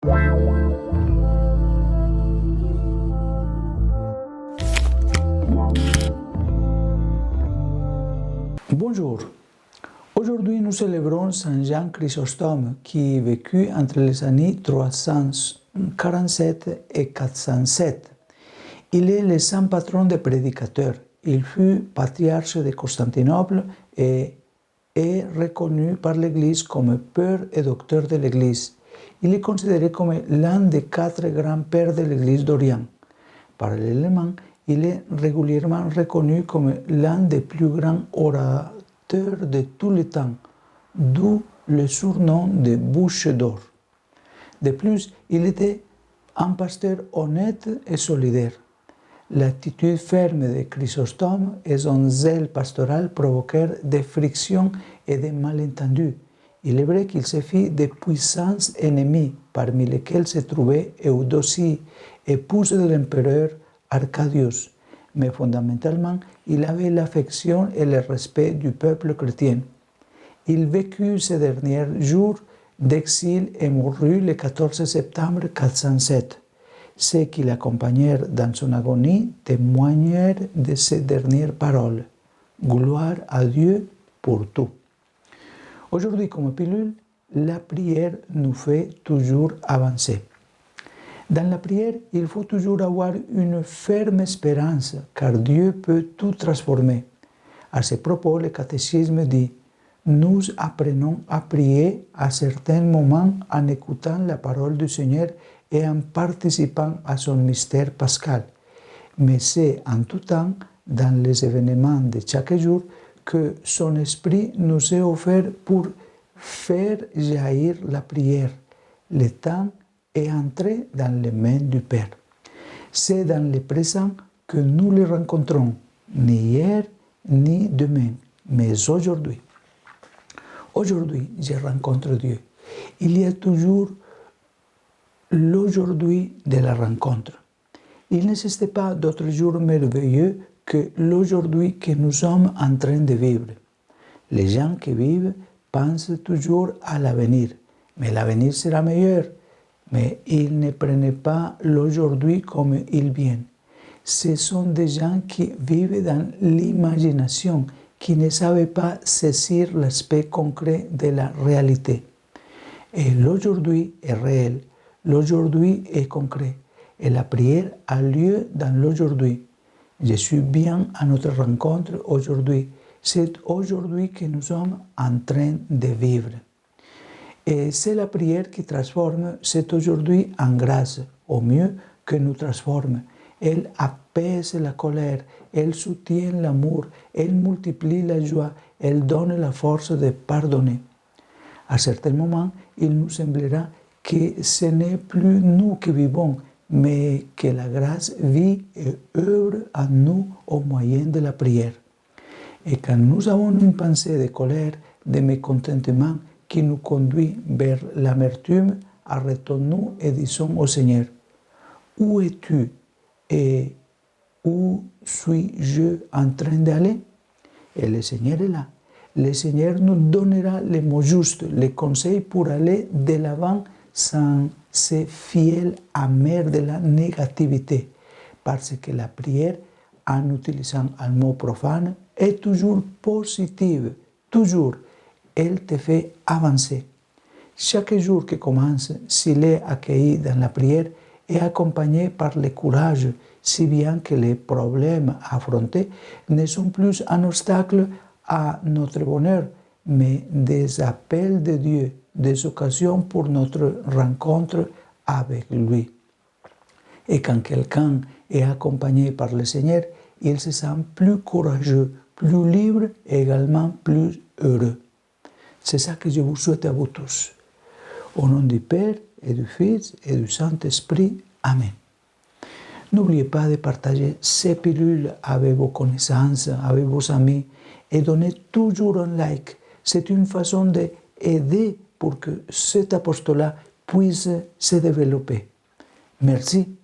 Bonjour. Aujourd'hui, nous célébrons Saint Jean Chrysostome qui vécut entre les années 347 et 407. Il est le saint patron des prédicateurs. Il fut patriarche de Constantinople et est reconnu par l'Église comme père et docteur de l'Église. Il est considéré comme l'un des 4 grands-pères de l'Église d'Orient. Parallèlement, il est régulièrement reconnu comme l'un des plus grands orateurs de tous les temps, d'où le surnom de Bouche d'or. De plus, il était un pasteur honnête et solidaire. L'attitude ferme de Chrysostome et son zèle pastoral provoquèrent des frictions et des malentendus. Il est vrai qu'il se fit de puissants ennemis, parmi lesquels se trouvait Eudocie, épouse de l'empereur Arcadius. Mais fondamentalement, il avait l'affection et le respect du peuple chrétien. Il vécut ces derniers jours d'exil et mourut le 14 septembre 407. Ceux qui l'accompagnèrent dans son agonie témoignèrent de ces dernières paroles. Gloire à Dieu pour tout. Aujourd'hui, comme pilule, la prière nous fait toujours avancer. Dans la prière, il faut toujours avoir une ferme espérance, car Dieu peut tout transformer. À ce propos, le catéchisme dit « Nous apprenons à prier à certains moments en écoutant la parole du Seigneur et en participant à son mystère pascal. Mais c'est en tout temps, dans les événements de chaque jour, que son esprit nous est offert pour faire jaillir la prière. Le temps est entré dans les mains du Père. C'est dans le présent que nous le rencontrons, ni hier, ni demain, mais aujourd'hui. Aujourd'hui, je rencontre Dieu. Il y a toujours l'aujourd'hui de la rencontre. Il n'existe pas d'autre jour merveilleux que l'aujourd'hui que nous sommes en train de vivre. Les gens qui vivent pensent toujours à l'avenir, mais l'avenir sera meilleur. Mais ils ne prennent pas l'aujourd'hui comme il vient. Ce sont des gens qui vivent dans l'imagination, qui ne savent pas saisir l'aspect concret de la réalité. Et l'aujourd'hui est réel, l'aujourd'hui est concret, et la prière a lieu dans l'aujourd'hui. Je suis bien à notre rencontre aujourd'hui. C'est aujourd'hui que nous sommes en train de vivre. Et c'est la prière qui transforme cet aujourd'hui en grâce, au mieux que nous transforme. Elle apaise la colère, elle soutient l'amour, elle multiplie la joie, elle donne la force de pardonner. À certains moments, il nous semblera que ce n'est plus nous qui vivons, mais que la grâce vit et œuvre en nous au moyen de la prière. Et quand nous avons une pensée de colère, de mécontentement, qui nous conduit vers l'amertume, arrêtons-nous et disons au Seigneur, « Où es-tu et où suis-je en train d'aller ?» Et le Seigneur est là. Le Seigneur nous donnera les mots justes, les conseils pour aller de l'avant sans se fier amer de la négativité. Parce que la prière, en utilisant un mot profane, est toujours positive, toujours. Elle te fait avancer. Chaque jour qui commence, s'il est accueilli dans la prière, est accompagné par le courage, si bien que les problèmes affrontés ne sont plus un obstacle à notre bonheur, mais des appels de Dieu, des occasions pour notre rencontre avec lui. Et quand quelqu'un est accompagné par le Seigneur, il se sent plus courageux, plus libre et également plus heureux. C'est ça que je vous souhaite à vous tous. Au nom du Père et du Fils et du Saint-Esprit. Amen. N'oubliez pas de partager ces pilules avec vos connaissances, avec vos amis et donnez toujours un like. C'est une façon d'aider pour que cet apostolat puisse se développer. Merci